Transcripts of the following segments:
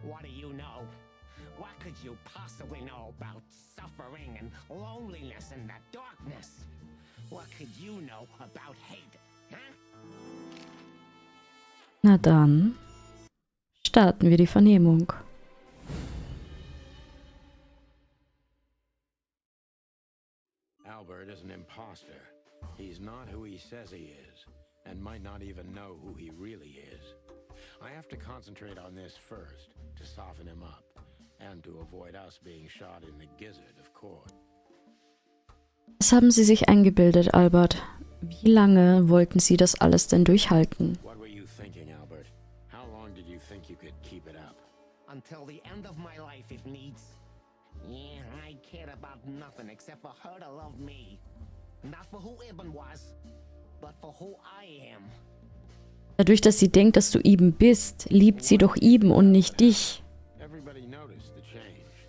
What do you know? What could you possibly know about suffering and loneliness and the darkness? What could you know about hate, huh? Na dann starten wir die Vernehmung. Albert is an imposter. He's not who he says he is, and might not even know who he really is. I have to concentrate on this first, to soften him up, and to avoid us being shot in the gizzard of course. Was haben Sie sich eingebildet, Albert? Wie lange wollten Sie das alles denn durchhalten? What were you thinking, Albert? How long did you think you could keep it up? Until the end of my life, if needs. Yeah, I cared about nothing except for her to love me. Not for who Ibn was, but for who I am. Dadurch, dass sie denkt, dass du Ibn bist, liebt sie doch Ibn und nicht dich. Everybody noticed the change.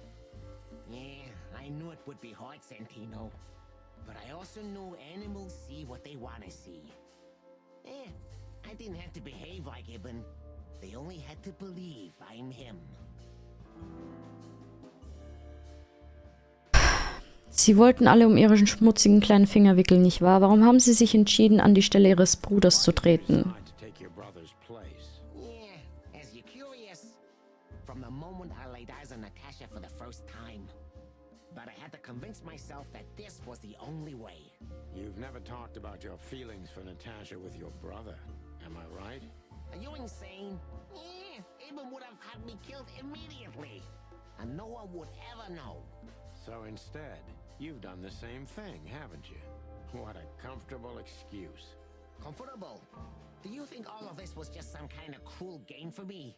Yeah, I knew it would be hard, Santino. But I also knew animals see what they want to see. I didn't have to behave like Ibn. They only had to believe I'm him. Sie wollten alle um ihren schmutzigen kleinen Finger wickeln, nicht wahr? Warum haben Sie sich entschieden, an die Stelle Ihres Bruders zu treten? Yeah, as you're curious, from the moment I laid eyes on Natasha for the first time. But I had to convince myself that this was the only way. You've never talked about your feelings for Natasha with your brother, am I right? Are you insane? Yeah, Ibn would have had me killed immediately. And no one would ever know. So instead, you've done the same thing, haven't you? What a comfortable excuse. Comfortable? Do you think all of this was just some kind of cruel game for me?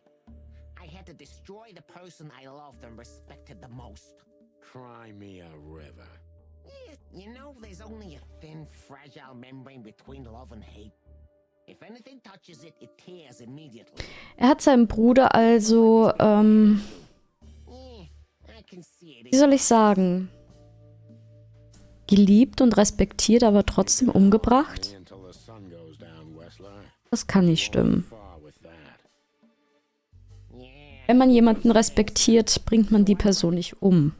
I had to destroy the person I loved and respected the most. Cry me a river. Yeah, you know, there's only a thin, fragile membrane between love and hate. If anything touches it, it tears immediately. Er hat seinen Bruder also, wie soll ich sagen, geliebt und respektiert, aber trotzdem umgebracht? Das kann nicht stimmen. Wenn man jemanden respektiert, bringt man die Person nicht um.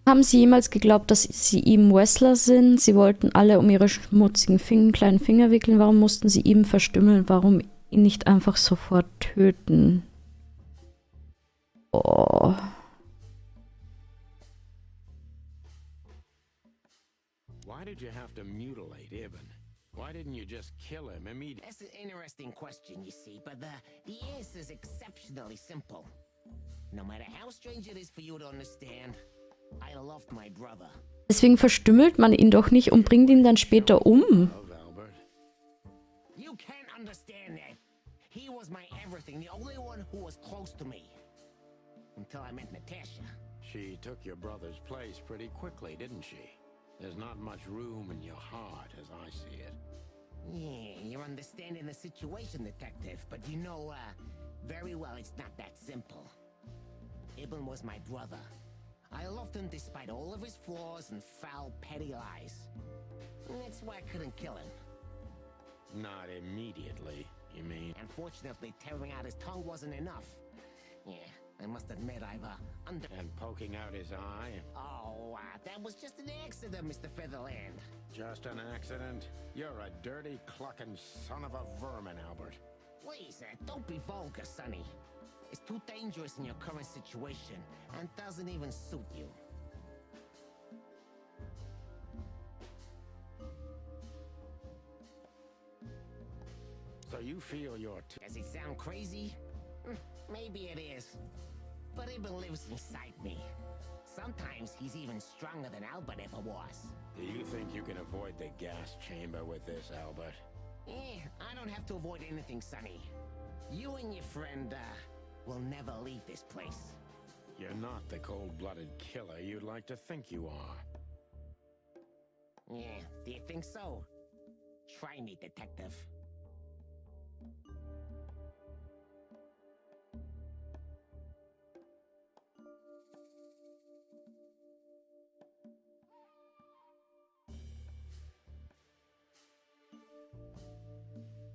Haben Sie jemals geglaubt, dass Sie ihm Wrestler sind? Sie wollten alle um ihre schmutzigen kleinen Finger wickeln. Warum mussten Sie ihm verstümmeln? Warum ihn nicht einfach sofort töten? Oh. Why did you have to mutilate Ibn? Why didn't you just kill him immediately? That's an interesting question, you see, but the answer is exceptionally simple. No matter how strange it is for you to understand, I loved my brother. Deswegen verstümmelt man ihn doch nicht und bringt ihn dann später um. You can't understand that. He was my everything, the only one who was close to me. Until I met Natasha. She took your brother's place pretty quickly, didn't she? There's not much room in your heart, as I see it. Yeah, you're understanding the situation, detective, but you know, very well it's not that simple. Ibn was my brother. I loved him despite all of his flaws and foul, petty lies. That's why I couldn't kill him. Not immediately, you mean? Unfortunately, tearing out his tongue wasn't enough. Yeah, I must admit I've, And poking out his eye? Oh, that was just an accident, Mr. Featherland. Just an accident? You're a dirty, clucking son of a vermin, Albert. Please, don't be vulgar, Sonny. It's too dangerous in your current situation, and doesn't even suit you. So you feel you're Does it sound crazy? Maybe it is. But Ibn lives inside me. Sometimes he's even stronger than Albert ever was. Do you think you can avoid the gas chamber with this, Albert? I don't have to avoid anything, Sonny. You and your friend, will never leave this place. You're not the cold-blooded killer you'd like to think you are. Yeah, do you think so? Try me, detective.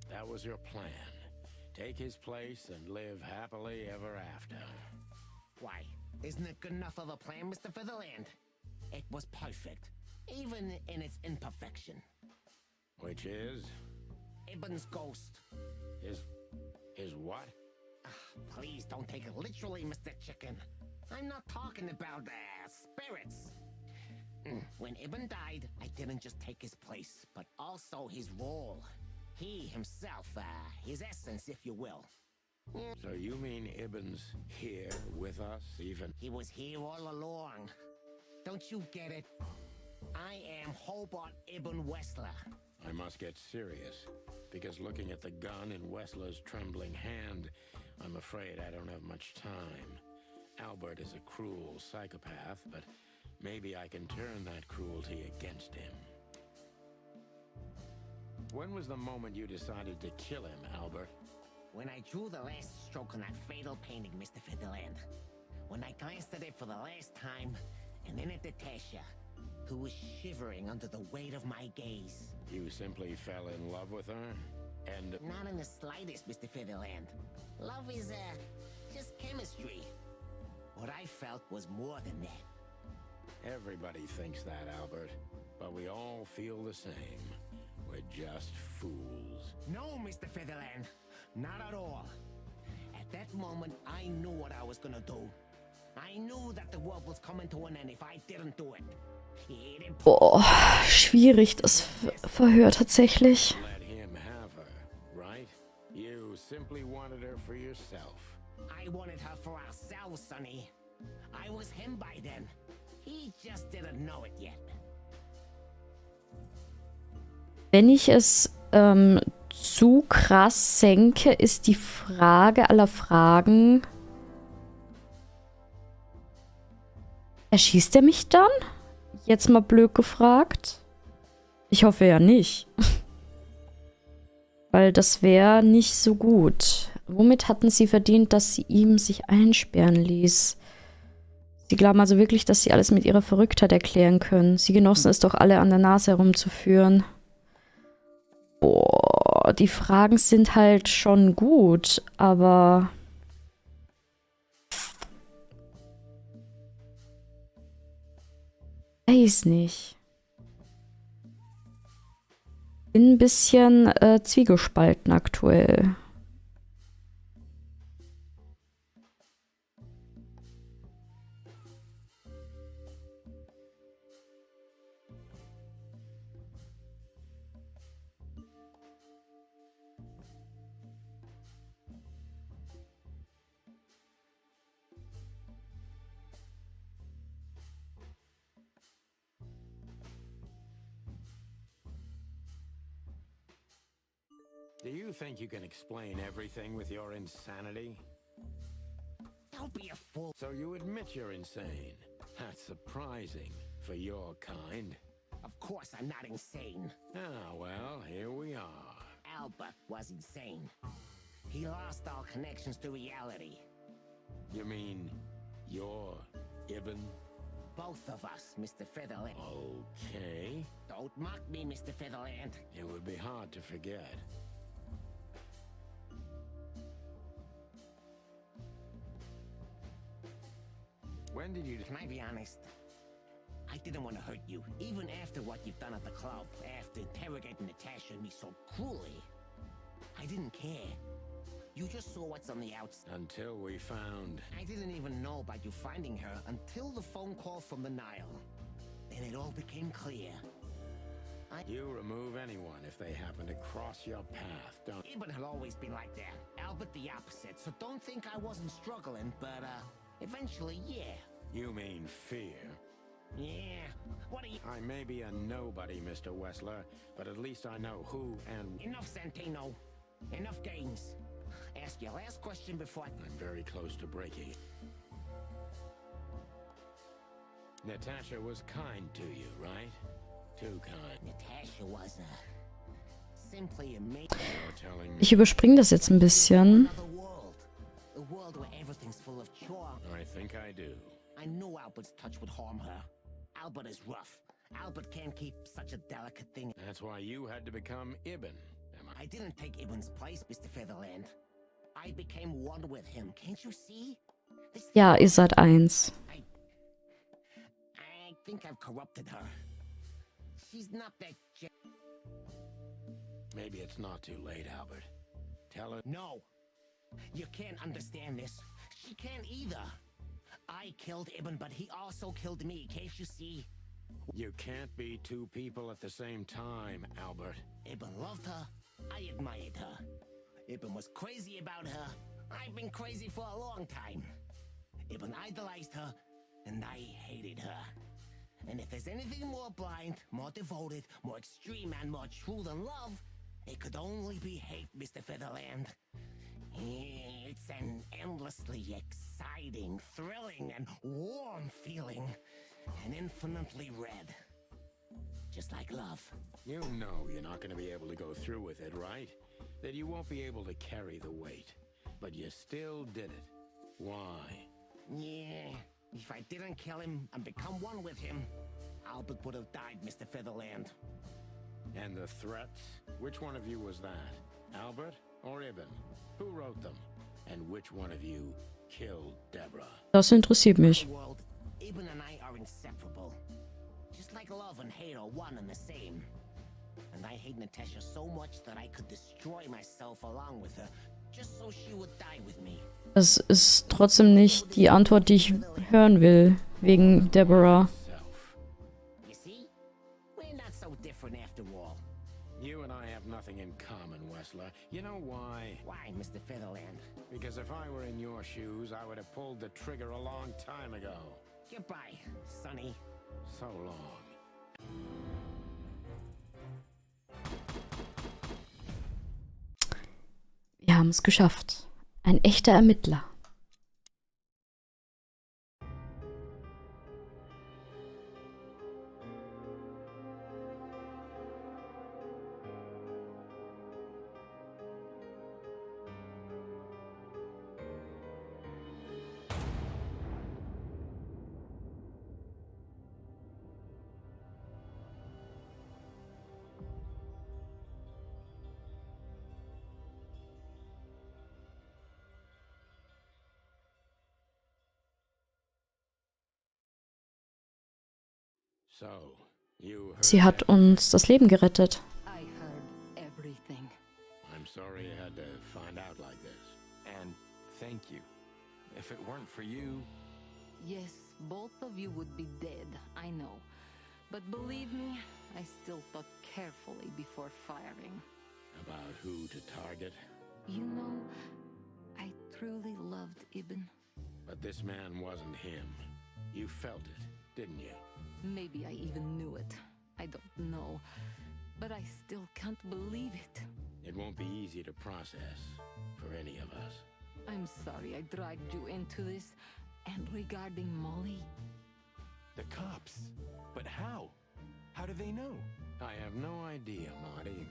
That was your plan. To take his place and live happily ever after. Why? Isn't it good enough of a plan, Mr. Featherland? It was perfect, even in its imperfection. Which is? Ibn's ghost. His what? Please don't take it literally, Mr. Chicken. I'm not talking about spirits. When Ibn died, I didn't just take his place, but also his role. He himself, his essence, if you will. So you mean Ibn's here with us, even? He was here all along. Don't you get it? I am Hobart Ibn Wessler. I must get serious, because looking at the gun in Wessler's trembling hand, I'm afraid I don't have much time. Albert is a cruel psychopath, but maybe I can turn that cruelty against him. When was the moment you decided to kill him, Albert? When I drew the last stroke on that fatal painting, Mr. Featherland. When I glanced at it for the last time, and then at Natasha, who was shivering under the weight of my gaze. You simply fell in love with her? And... Not in the slightest, Mr. Featherland. Love is, just chemistry. What I felt was more than that. Everybody thinks that, Albert. But we all feel the same. We're just fools. No, Mr. Featherland. Not at all. At that moment, I knew what I was gonna do. I knew that the world was coming to an end if I didn't do it. Boah, schwierig das Verhör tatsächlich. Let him have her, right? You simply wanted her for yourself. I wanted her for ourselves, Sonny. I was him by then. He just didn't know it yet. Wenn ich es zu krass senke, ist die Frage aller Fragen: Erschießt er mich dann? Jetzt mal blöd gefragt. Ich hoffe ja nicht. Weil das wäre nicht so gut. Womit hatten sie verdient, dass sie ihm sich einsperren ließ? Sie glauben also wirklich, dass sie alles mit ihrer Verrücktheit erklären können. Sie genossen es doch alle an der Nase herumzuführen. Boah, die Fragen sind halt schon gut, aber... Weiß nicht. Bin ein bisschen zwiegespalten aktuell. Do you think you can explain everything with your insanity? Don't be a fool. So you admit you're insane. That's surprising for your kind. Of course I'm not insane. Ah, well, here we are. Albert was insane. He lost all connections to reality. You mean you're Ibn? Both of us, Mr. Featherland. Okay. Don't mock me, Mr. Featherland. It would be hard to forget. When did you... Can I be honest? I didn't want to hurt you, even after what you've done at the club, after interrogating Natasha and me so cruelly. I didn't care. You just saw what's on the outside. Until we found... I didn't even know about you finding her until the phone call from the Nile. Then it all became clear. You remove anyone if they happen to cross your path, don't... Ibn had always been like that. Albert the opposite, so don't think I wasn't struggling, but, eventually, yeah. You mean fear? Yeah, what are you... I may be a nobody, Mr. Wessler, but at least I know who and... Enough, Santino. Enough games. Ask your last question before I'm very close to breaking it. Natasha was kind to you, right? Too kind. Natasha was, simply amazing. You're telling me... Ich überspringe das jetzt ein bisschen. Another world. A world where everything's full of charm. I think I do. I knew Albert's touch would harm her. Albert is rough. Albert can't keep such a delicate thing. That's why you had to become Ibn, am I? I didn't take Ibn's place, Mr. Featherland. I became one with him. Can't you see? This Ja, ihr seid eins. I think I've corrupted her. She's not that. Maybe it's not too late, Albert. Tell her. No, you can't understand this. She can't either. I killed Ibn, but he also killed me. Can't you see? You can't be two people at the same time, Albert. Ibn loved her. I admired her. Ibn was crazy about her. I've been crazy for a long time. Ibn idolized her, and I hated her. And if there's anything more blind, more devoted, more extreme, and more true than love, it could only be hate, Mr. Featherland. It's an endlessly exciting, thrilling, and warm feeling. And infinitely red. Just like love. You know you're not going to be able to go through with it, right? That you won't be able to carry the weight. But you still did it. Why? Yeah, if I didn't kill him and become one with him, Albert would have died, Mr. Featherland. And the threats? Which one of you was that? Albert or Ibn? Who wrote them? And which one of you killed Deborah? Das interessiert mich. World, Ibn and I are inseparable. Just like love and hate are one and the same. And I hate Natasha so much that I could destroy myself along with her, just so she would die with me. Das ist trotzdem nicht die Antwort, die ich hören will, wegen Deborah. You see? We're not so different after all. You and I have nothing in common, Wessler. You know why? Why, Mr. Featherland? Because if I were in your shoes, I would have pulled the trigger a long time ago. Goodbye, Sonny. So long. Wir haben es geschafft. Ein echter Ermittler. So, you heard Sie hat uns das Leben gerettet. I heard everything. I'm sorry you had to find out like this. And thank you. If it weren't for you, Yes, both of you would be dead, I know. But believe me, I still thought carefully before firing. About who to target. You know, I truly loved Ibn. But this man wasn't him. You felt it, didn't you? Maybe I even knew it. I don't know. But I still can't believe it. It won't be easy to process for any of us. I'm sorry I dragged you into this. And regarding Molly, the cops. But how? How do they know? I have no idea, Marty.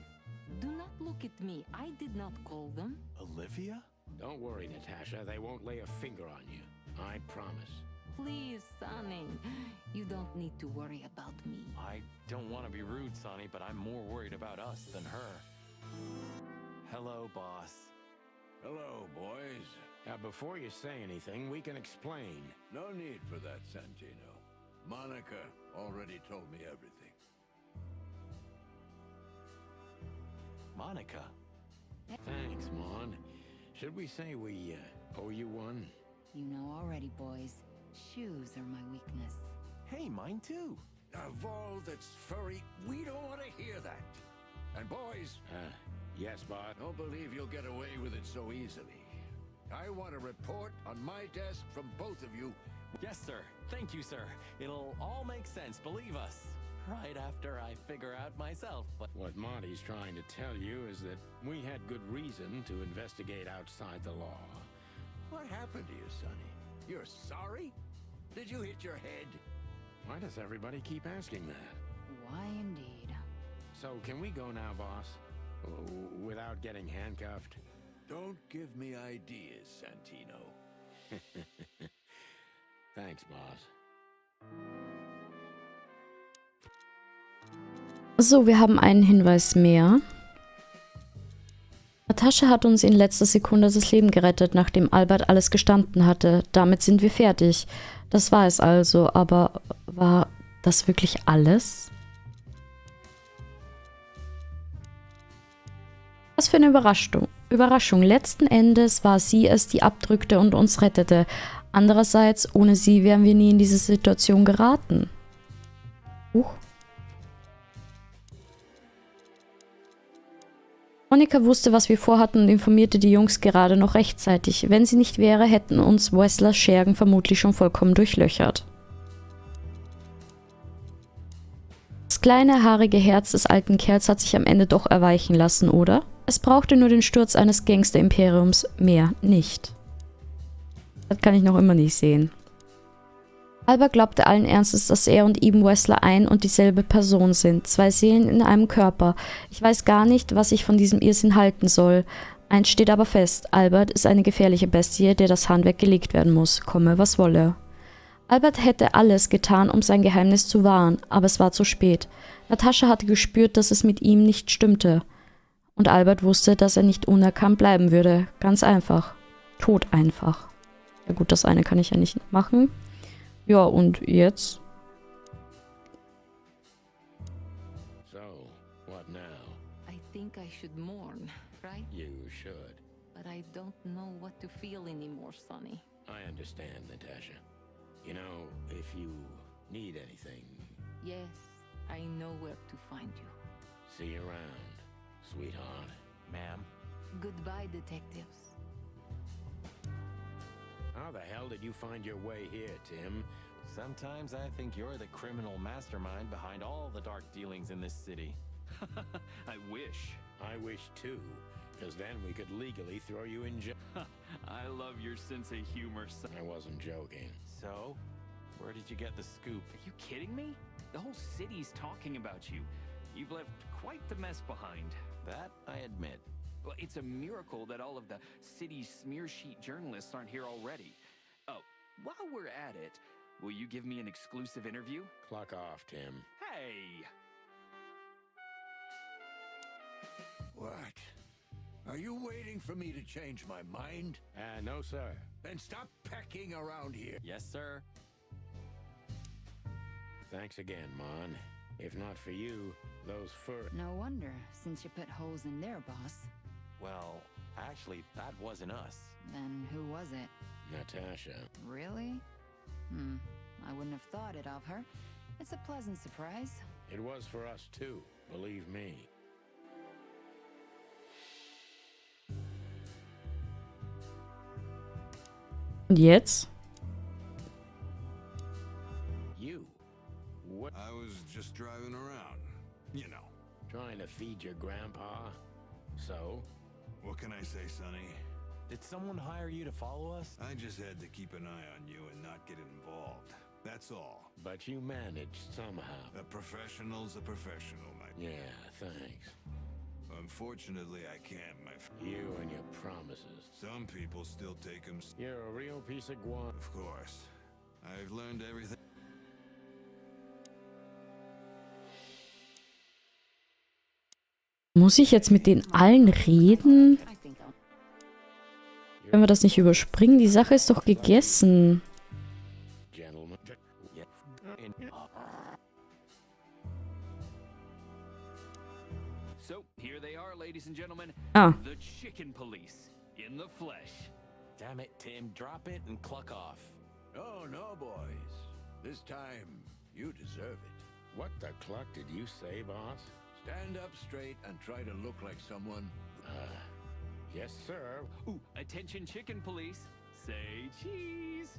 do not look at me. I did not call them. Olivia? Don't worry, Natasha. They won't lay a finger on you. I promise. Please, Sonny. You don't need to worry about me. I don't want to be rude, Sonny, but I'm more worried about us than her. Hello, boss. Hello, boys. Now, before you say anything, we can explain. No need for that, Santino. Monica already told me everything. Monica? Thanks, Mon. Should we say we owe you one? You know already, boys. Shoes are my weakness. Hey, mine too. Of all that's furry, we don't want to hear that. And boys, Yes, Bart. don't believe you'll get away with it so easily. I want a report on my desk from both of you. Yes, sir. Thank you, sir. It'll all make sense, believe us. Right after I figure out myself. But What Marty's trying to tell you is that we had good reason to investigate outside the law. What happened to you, Sonny? You're sorry? Did you hit your head? Why does everybody keep asking that? Why indeed? So, can we go now, boss? Without getting handcuffed? Don't give me ideas, Santino. Thanks, boss. So, wir haben einen Hinweis mehr. Natascha hat uns in letzter Sekunde das Leben gerettet, nachdem Albert alles gestanden hatte. Damit sind wir fertig. Das war es also, aber war das wirklich alles? Was für eine Überraschung. Letzten Endes war sie es, die abdrückte und uns rettete. Andererseits, ohne sie wären wir nie in diese Situation geraten. Monika wusste, was wir vorhatten und informierte die Jungs gerade noch rechtzeitig. Wenn sie nicht wäre, hätten uns Wesslers Schergen vermutlich schon vollkommen durchlöchert. Das kleine, haarige Herz des alten Kerls hat sich am Ende doch erweichen lassen, oder? Es brauchte nur den Sturz eines Gangster-Imperiums, mehr nicht. Das kann ich noch immer nicht sehen. Albert glaubte allen Ernstes, dass er und Eben Wessler ein und dieselbe Person sind. 2 Seelen in einem Körper. Ich weiß gar nicht, was ich von diesem Irrsinn halten soll. Eins steht aber fest. Albert ist eine gefährliche Bestie, der das Handwerk gelegt werden muss, komme was wolle. Albert hätte alles getan, um sein Geheimnis zu wahren, aber es war zu spät. Natascha hatte gespürt, dass es mit ihm nicht stimmte. Und Albert wusste, dass er nicht unerkannt bleiben würde. Ganz einfach. Tot einfach. Ja gut, das eine kann ich ja nicht machen. Ja, und jetzt? So, what now? I think I should mourn, right? You should. But I don't know what to feel anymore, Sonny. I understand, Natasha. You know, if you need anything, Yes, I know where to find you. see you around, sweetheart. Ma'am. Goodbye, detectives. How the hell did you find your way here, Tim? Sometimes I think you're the criminal mastermind behind all the dark dealings in this city. I wish. I wish too, because then we could legally throw you in jail. I love your sense of humor, son. I wasn't joking. So, where did you get the scoop? Are you kidding me? The whole city's talking about you. You've left quite the mess behind. That I admit. Well, it's a miracle that all of the city's smear sheet journalists aren't here already. Oh, while we're at it, will you give me an exclusive interview? Clock off, Tim. Hey! What? Are you waiting for me to change my mind? No, sir. Then stop pecking around here. Yes, sir. Thanks again, Mon. If not for you, those fur... No wonder, since you put holes in their boss. Well, actually, that wasn't us. Then who was it? Natasha. Really? I wouldn't have thought it of her. It's a pleasant surprise. It was for us too, believe me. Und jetzt? You. What? I was just driving around, you know. Trying to feed your grandpa? So? What can I say, Sonny? Did someone hire you to follow us? I just had to keep an eye on you and not get involved. That's all. But you managed somehow. A professional's a professional, my... Yeah, thanks. Unfortunately, I can't, my friend. You and your promises. Some people still take them... You're a real piece of guan. Of course. I've learned everything. Muss ich jetzt mit denen allen reden? I think I'll... Wenn wir das nicht überspringen, die Sache ist doch gegessen. Gentlemen. So, here they are, ladies and gentlemen. Ah. The Chicken Police. In the flesh. Damn it, Tim. Drop it and cluck off. Oh, no, boys. This time, you deserve it. What the cluck did you say, boss? Stand up straight and try to look like someone. Yes, sir. Ooh, attention Chicken Police. Say cheese.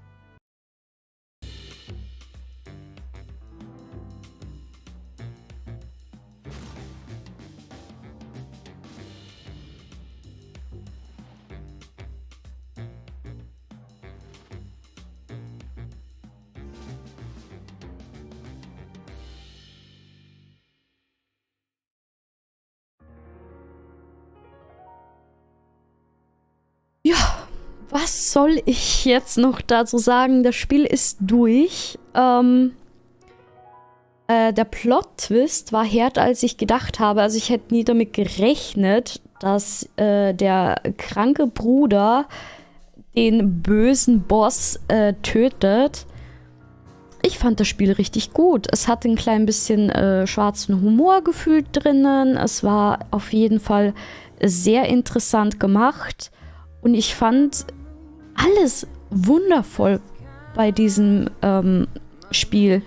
Ja, was soll ich jetzt noch dazu sagen? Das Spiel ist durch. Der Plot-Twist war härter, als ich gedacht habe. Also ich hätte nie damit gerechnet, dass der kranke Bruder den bösen Boss tötet. Ich fand das Spiel richtig gut. Es hatte ein klein bisschen schwarzen Humor gefühlt drinnen. Es war auf jeden Fall sehr interessant gemacht. Und ich fand alles wundervoll bei diesem Spiel.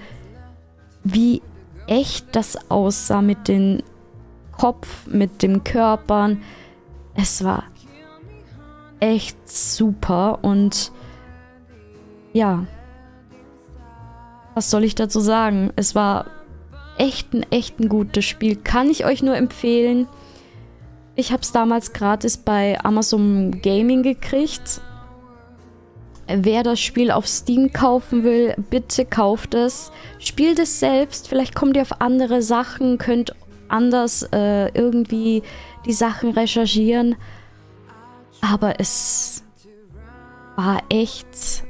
Wie echt das aussah mit dem Kopf, mit den Körpern. Es war echt super und ja, was soll ich dazu sagen? Es war echt ein gutes Spiel. Kann ich euch nur empfehlen. Ich habe es damals gratis bei Amazon Gaming gekriegt. Wer das Spiel auf Steam kaufen will, bitte kauft es. Spielt es selbst. Vielleicht kommt ihr auf andere Sachen, könnt anders irgendwie die Sachen recherchieren. Aber es war echt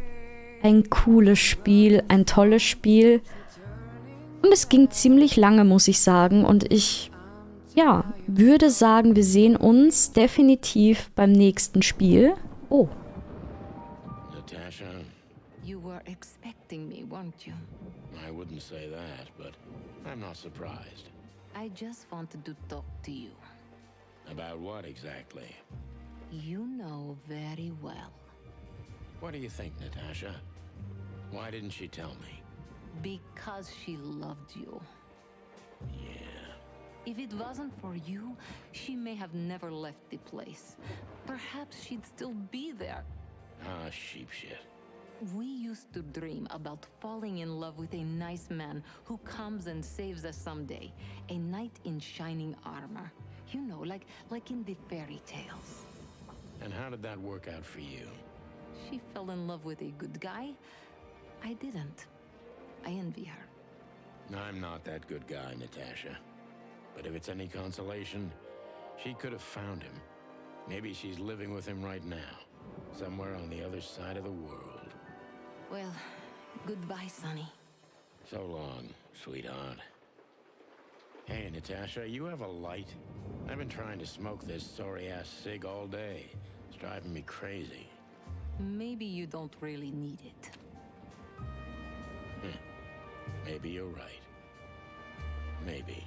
ein cooles Spiel, ein tolles Spiel. Und es ging ziemlich lange, muss ich sagen. Und ich, ja, würde sagen, wir sehen uns definitiv beim nächsten Spiel. Oh. Natasha, You were expecting me, weren't you? I wouldn't say that, but I'm not surprised. I just wanted to talk to you. About what exactly? You know very well. What do you think, Natasha? Why didn't she tell me? Because she loved you. Yeah. If it wasn't for you, she may have never left the place. Perhaps she'd still be there. Ah, sheep shit. We used to dream about falling in love with a nice man who comes and saves us someday. A knight in shining armor. You know, like in the fairy tales. And how did that work out for you? She fell in love with a good guy. I didn't. I envy her. I'm not that good guy, Natasha. But if it's any consolation, she could have found him. Maybe she's living with him right now. Somewhere on the other side of the world. Well, goodbye, Sonny. So long, sweetheart. Hey, Natasha, you have a light? I've been trying to smoke this sorry-ass cig all day. It's driving me crazy. Maybe you don't really need it. Maybe you're right. Maybe.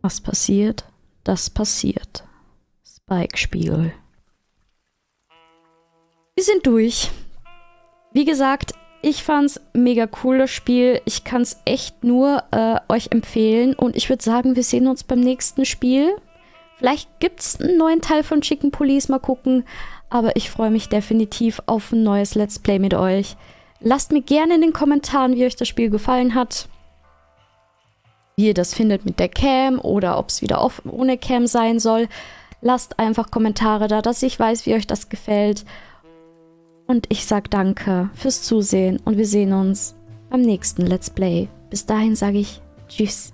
Was passiert, das passiert. Spike-Spiel. Wir sind durch. Wie gesagt, ich fand's mega cool, das Spiel. Ich kann es echt nur euch empfehlen. Und ich würde sagen, wir sehen uns beim nächsten Spiel. Vielleicht gibt es einen neuen Teil von Chicken Police, mal gucken. Aber ich freue mich definitiv auf ein neues Let's Play mit euch. Lasst mir gerne in den Kommentaren, wie euch das Spiel gefallen hat. Wie ihr das findet mit der Cam oder ob es wieder ohne Cam sein soll. Lasst einfach Kommentare da, dass ich weiß, wie euch das gefällt. Und ich sage danke fürs Zusehen und wir sehen uns beim nächsten Let's Play. Bis dahin sage ich Tschüss.